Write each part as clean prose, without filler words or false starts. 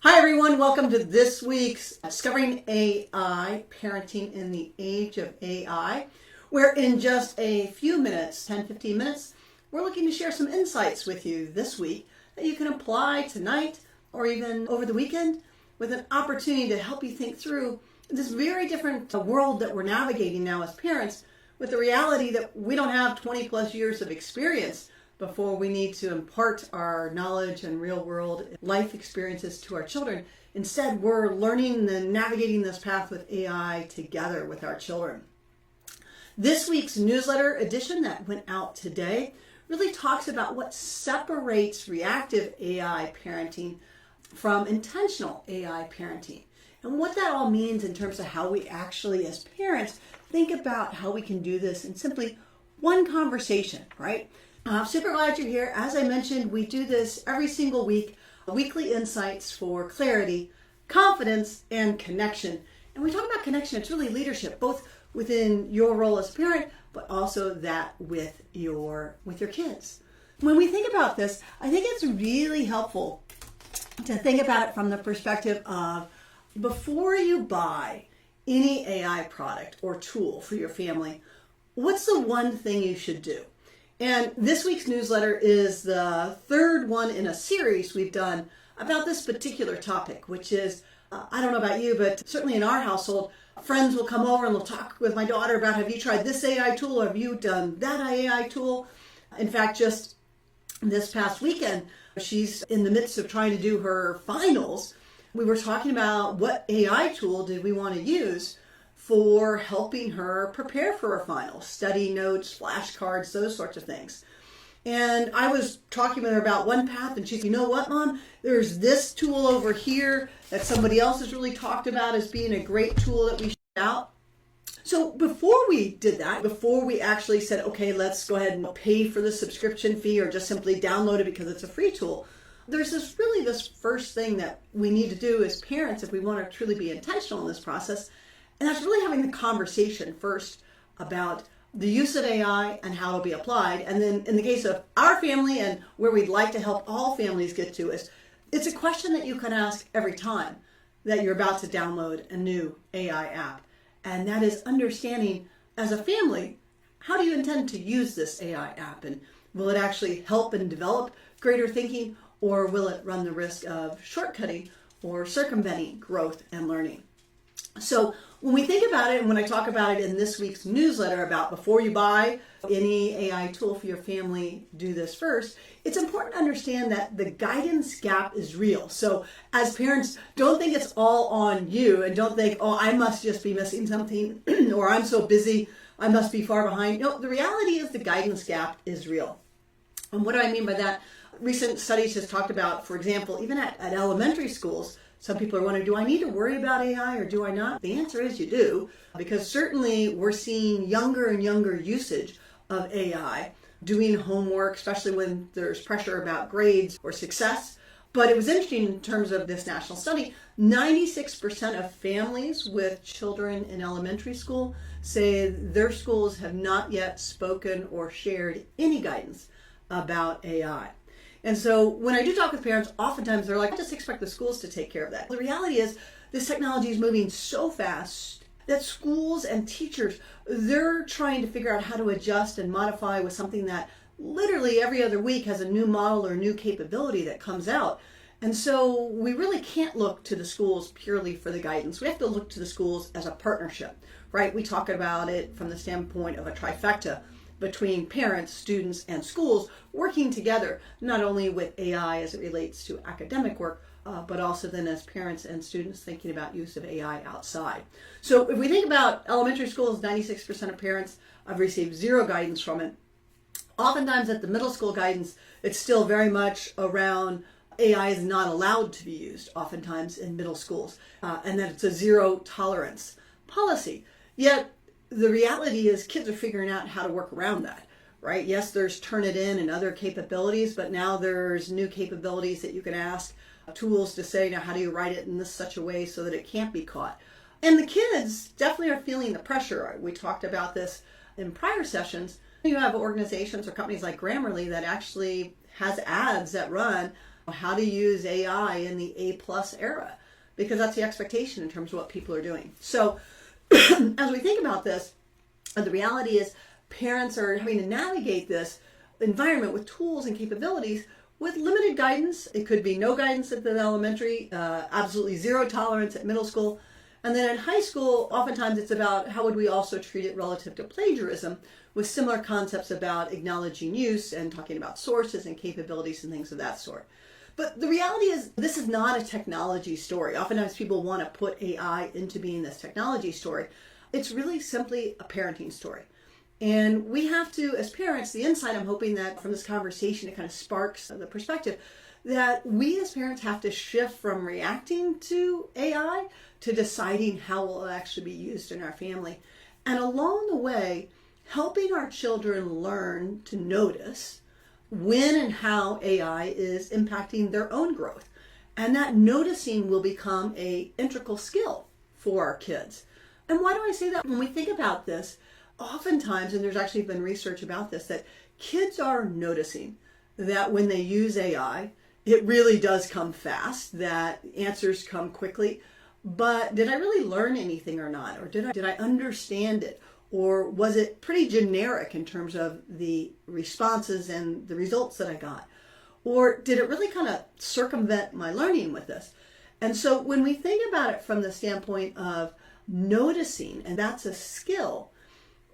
Hi everyone, welcome to this week's Discovering AI, Parenting in the Age of AI, where in just a few minutes, 10-15 minutes, we're looking to share some insights with you this week that you can apply tonight or even over the weekend with an opportunity to help you think through this very different world that we're navigating now as parents, with the reality that we don't have 20 plus years of experience before we need to impart our knowledge and real world life experiences to our children. Instead, we're learning and navigating this path with AI together with our children. This week's newsletter edition that went out today really talks about what separates reactive AI parenting from intentional AI parenting, and what that all means in terms of how we actually as parents think about how we can do this in simply one conversation, right? I'm super glad you're here. As I mentioned, we do this every single week, weekly insights for clarity, confidence, and connection. And we talk about connection, it's really leadership, both within your role as a parent, but also that with your kids. When we think about this, I think it's really helpful to think about it from the perspective of, before you buy any AI product or tool for your family, what's the one thing you should do? And this week's newsletter is the third one in a series we've done about this particular topic, which is, I don't know about you, but certainly in our household, friends will come over and they'll talk with my daughter about, have you tried this AI tool? Or have you done that AI tool? In fact, just this past weekend, she's in the midst of trying to do her finals. We were talking about what AI tool did we want to use for helping her prepare for her finals, study notes, flashcards, those sorts of things. And I was talking with her about one path, and she said, you know what, Mom, there's this tool over here that somebody else has really talked about as being a great tool that we should out. So before we did that, before we actually said, okay, let's go ahead and pay for the subscription fee or just simply download it because it's a free tool, there's this first thing that we need to do as parents if we want to truly be intentional in this process. And that's really having the conversation first about the use of AI and how it'll be applied. And then in the case of our family, and where we'd like to help all families get to, is it's a question that you can ask every time that you're about to download a new AI app. And that is understanding, as a family, how do you intend to use this AI app? And will it actually help and develop greater thinking, or will it run the risk of shortcutting or circumventing growth and learning? So when we think about it, and when I talk about it in this week's newsletter about before you buy any AI tool for your family, do this first, it's important to understand that the guidance gap is real. So as parents, don't think it's all on you, and don't think, oh, I must just be missing something, or I'm so busy, I must be far behind. No, the reality is the guidance gap is real. And what do I mean by that? Recent studies has talked about, for example, even at elementary schools, some people are wondering, do I need to worry about AI or do I not? The answer is you do, because certainly we're seeing younger and younger usage of AI, doing homework, especially when there's pressure about grades or success. But it was interesting in terms of this national study, 96% of families with children in elementary school say their schools have not yet spoken or shared any guidance about AI. And so when I do talk with parents, oftentimes they're like, I just expect the schools to take care of that. The reality is this technology is moving so fast that schools and teachers, they're trying to figure out how to adjust and modify with something that literally every other week has a new model or new capability that comes out. And so we really can't look to the schools purely for the guidance. We have to look to the schools as a partnership, right? We talk about it from the standpoint of a trifecta between parents, students, and schools working together, not only with AI as it relates to academic work, but also then as parents and students thinking about use of AI outside. So if we think about elementary schools, 96% of parents have received zero guidance from it. Oftentimes at the middle school guidance, it's still very much around AI is not allowed to be used, oftentimes in middle schools, and that it's a zero tolerance policy. Yet the reality is kids are figuring out how to work around that, right? Yes, there's Turnitin and other capabilities, but now there's new capabilities that you can ask tools to say, now how do you write it in this such a way so that it can't be caught? And the kids definitely are feeling the pressure. We talked about this in prior sessions. You have organizations or companies like Grammarly that actually has ads that run how to use AI in the A+ era, because that's the expectation in terms of what people are doing. So as we think about this, the reality is parents are having to navigate this environment with tools and capabilities with limited guidance. It could be no guidance at the elementary, absolutely zero tolerance at middle school. And then in high school, oftentimes it's about how would we also treat it relative to plagiarism, with similar concepts about acknowledging use and talking about sources and capabilities and things of that sort. But the reality is this is not a technology story. Oftentimes people want to put AI into being this technology story. It's really simply a parenting story. And we have to, as parents, the insight I'm hoping that from this conversation, it kind of sparks the perspective that we as parents have to shift from reacting to AI to deciding how it will actually be used in our family. And along the way, helping our children learn to notice when and how AI is impacting their own growth. And that noticing will become an integral skill for our kids. And why do I say that? When we think about this, oftentimes, and there's actually been research about this, that kids are noticing that when they use AI, it really does come fast, that answers come quickly. But did I really learn anything or not? Or did I understand it? Or was it pretty generic in terms of the responses and the results that I got? Or did it really kind of circumvent my learning with this? And so when we think about it from the standpoint of noticing, and that's a skill,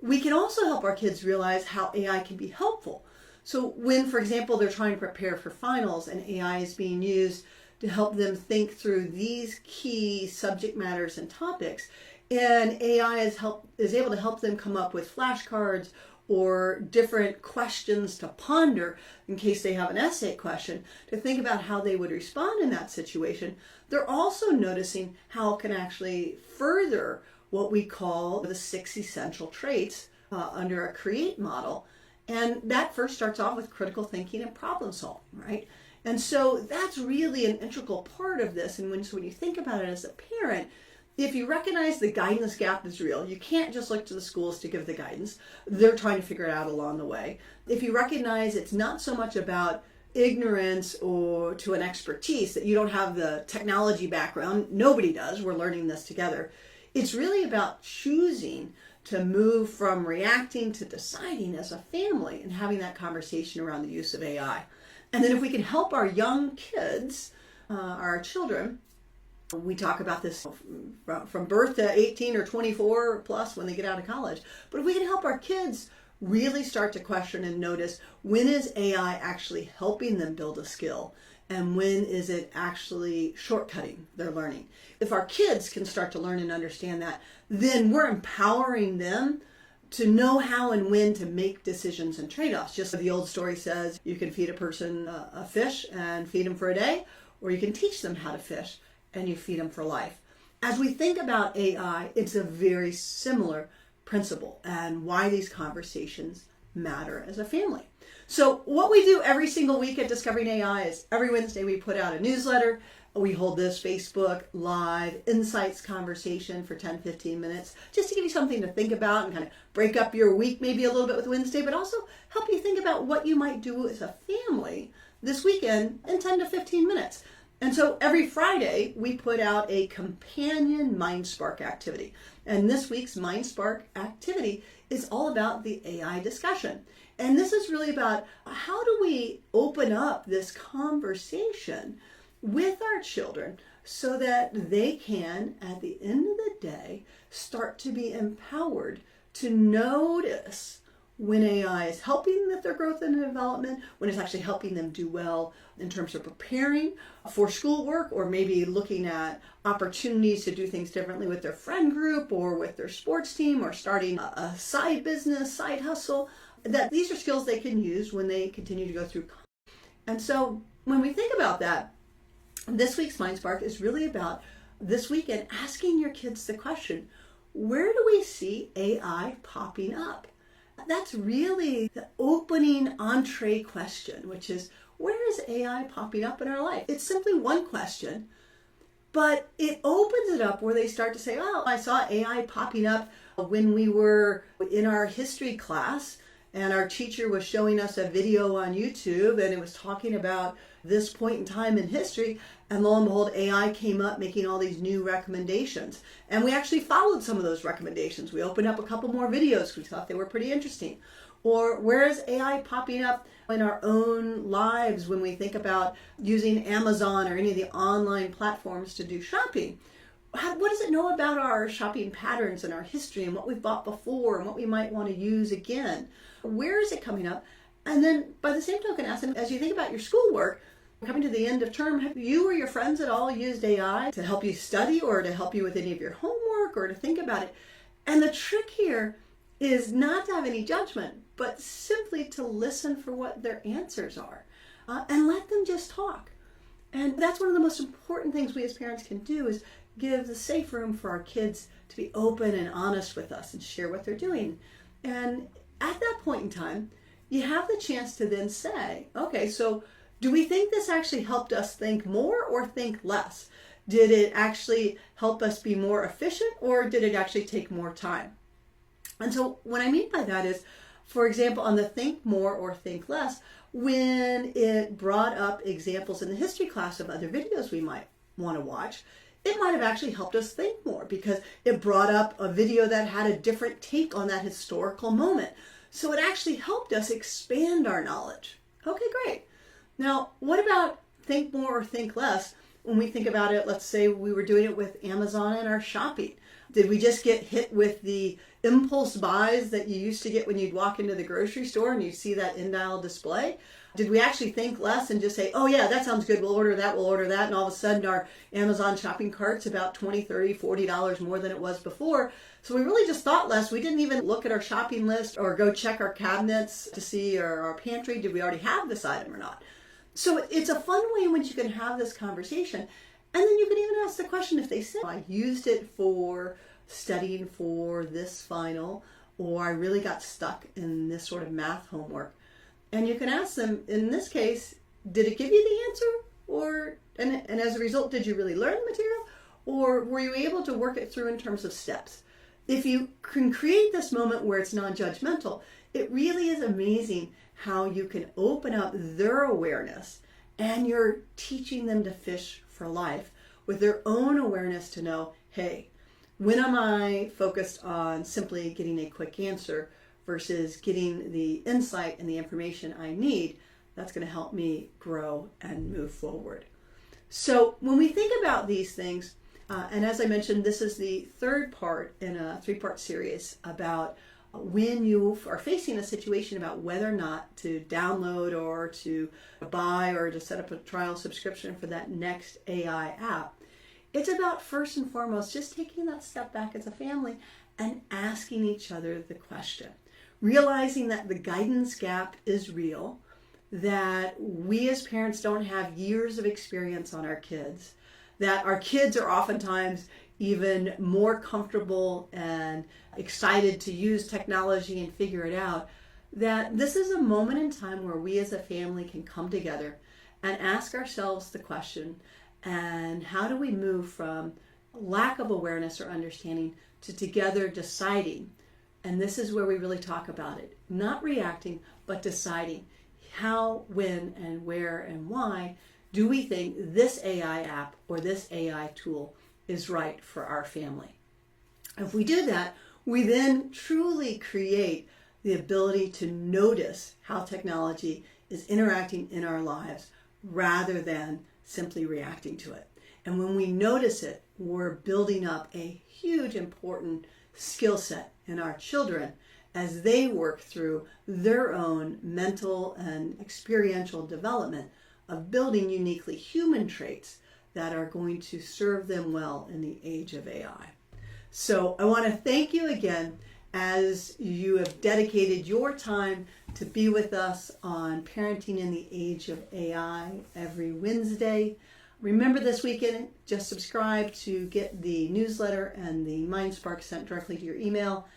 we can also help our kids realize how AI can be helpful. So when, for example, they're trying to prepare for finals and AI is being used to help them think through these key subject matters and topics, and AI is able to help them come up with flashcards or different questions to ponder in case they have an essay question, to think about how they would respond in that situation, they're also noticing how it can actually further what we call the 6 essential traits under a CREATE model. And that first starts off with critical thinking and problem solving, right? And so that's really an integral part of this. And when you think about it as a parent, if you recognize the guidance gap is real, you can't just look to the schools to give the guidance. They're trying to figure it out along the way. If you recognize it's not so much about ignorance or to an expertise, that you don't have the technology background, nobody does, we're learning this together. It's really about choosing to move from reacting to deciding as a family and having that conversation around the use of AI. And then if we can help our young kids, our children, we talk about this from birth to 18 or 24 plus when they get out of college. But if we can help our kids really start to question and notice, when is AI actually helping them build a skill? And when is it actually shortcutting their learning? If our kids can start to learn and understand that, then we're empowering them to know how and when to make decisions and trade-offs. Just like the old story says, you can feed a person a fish and feed them for a day, or you can teach them how to fish and you feed them for life. As we think about AI, it's a very similar principle and why these conversations matter as a family. So what we do every single week at Discovering AI is every Wednesday we put out a newsletter. We hold this Facebook Live Insights conversation for 10-15 minutes, just to give you something to think about and kind of break up your week maybe a little bit with Wednesday, but also help you think about what you might do as a family this weekend in 10 to 15 minutes. And so every Friday, we put out a companion MindSpark activity. And this week's MindSpark activity is all about the AI discussion. And this is really about how do we open up this conversation with our children so that they can, at the end of the day, start to be empowered to notice when AI is helping with their growth and development, when it's actually helping them do well in terms of preparing for schoolwork, or maybe looking at opportunities to do things differently with their friend group or with their sports team, or starting a side business, side hustle, that these are skills they can use when they continue to go through. And so when we think about that, this week's MindSpark is really about this weekend asking your kids the question, where do we see AI popping up? That's really the opening entree question, which is, where is AI popping up in our life? It's simply one question, but it opens it up where they start to say, oh, I saw AI popping up when we were in our history class, and our teacher was showing us a video on YouTube, and it was talking about this point in time in history, and lo and behold, AI came up making all these new recommendations. And we actually followed some of those recommendations. We opened up a couple more videos because we thought they were pretty interesting. Or where is AI popping up in our own lives when we think about using Amazon or any of the online platforms to do shopping? What does it know about our shopping patterns and our history and what we've bought before and what we might want to use again? Where is it coming up? And then by the same token, ask them, as you think about your schoolwork, coming to the end of term, have you or your friends at all used AI to help you study or to help you with any of your homework or to think about it? And the trick here is not to have any judgment, but simply to listen for what their answers are and let them just talk. And that's one of the most important things we as parents can do, is give the safe room for our kids to be open and honest with us and share what they're doing. And at that point in time, you have the chance to then say, okay, so do we think this actually helped us think more or think less? Did it actually help us be more efficient, or did it actually take more time? And so what I mean by that is, for example, on the think more or think less, when it brought up examples in the history class of other videos we might want to watch, it might have actually helped us think more because it brought up a video that had a different take on that historical moment. So it actually helped us expand our knowledge. Okay, great. Now, what about think more or think less when we think about it? Let's say we were doing it with Amazon and our shopping. Did we just get hit with the impulse buys that you used to get when you'd walk into the grocery store and you see that in-aisle display? Did we actually think less and just say, oh yeah, that sounds good, we'll order that, and all of a sudden our Amazon shopping cart's about $20, $30, $40 more than it was before? So we really just thought less. We didn't even look at our shopping list or go check our cabinets to see, or our pantry, did we already have this item or not? So it's a fun way in which you can have this conversation. And then you can even ask the question, if they say, I used it for studying for this final, or I really got stuck in this sort of math homework. And you can ask them, in this case, did it give you the answer? And as a result, did you really learn the material? Or were you able to work it through in terms of steps? If you can create this moment where it's non-judgmental, it really is amazing how you can open up their awareness, and you're teaching them to fish for life with their own awareness to know, hey, when am I focused on simply getting a quick answer versus getting the insight and the information I need that's going to help me grow and move forward. So when we think about these things, and as I mentioned, this is the third part in a three-part series about when you are facing a situation about whether or not to download or to buy or to set up a trial subscription for that next AI app. It's about, first and foremost, just taking that step back as a family and asking each other the question. Realizing that the guidance gap is real, that we as parents don't have years of experience on our kids, that our kids are oftentimes even more comfortable and excited to use technology and figure it out, that this is a moment in time where we as a family can come together and ask ourselves the question, and how do we move from lack of awareness or understanding to together deciding? And this is where we really talk about it. Not reacting, but deciding how, when, and where, and why do we think this AI app or this AI tool is right for our family. If we do that, we then truly create the ability to notice how technology is interacting in our lives rather than simply reacting to it. And when we notice it, we're building up a huge important skill set in our children as they work through their own mental and experiential development of building uniquely human traits that are going to serve them well in the age of AI. So I want to thank you again as you have dedicated your time to be with us on Parenting in the Age of AI every Wednesday. Remember, this weekend, just subscribe to get the newsletter and the Mind Spark sent directly to your email.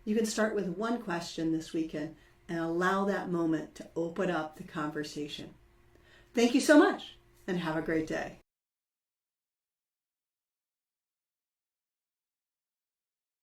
You can start with one question this weekend and allow that moment to open up the conversation. Thank you so much, and have a great day.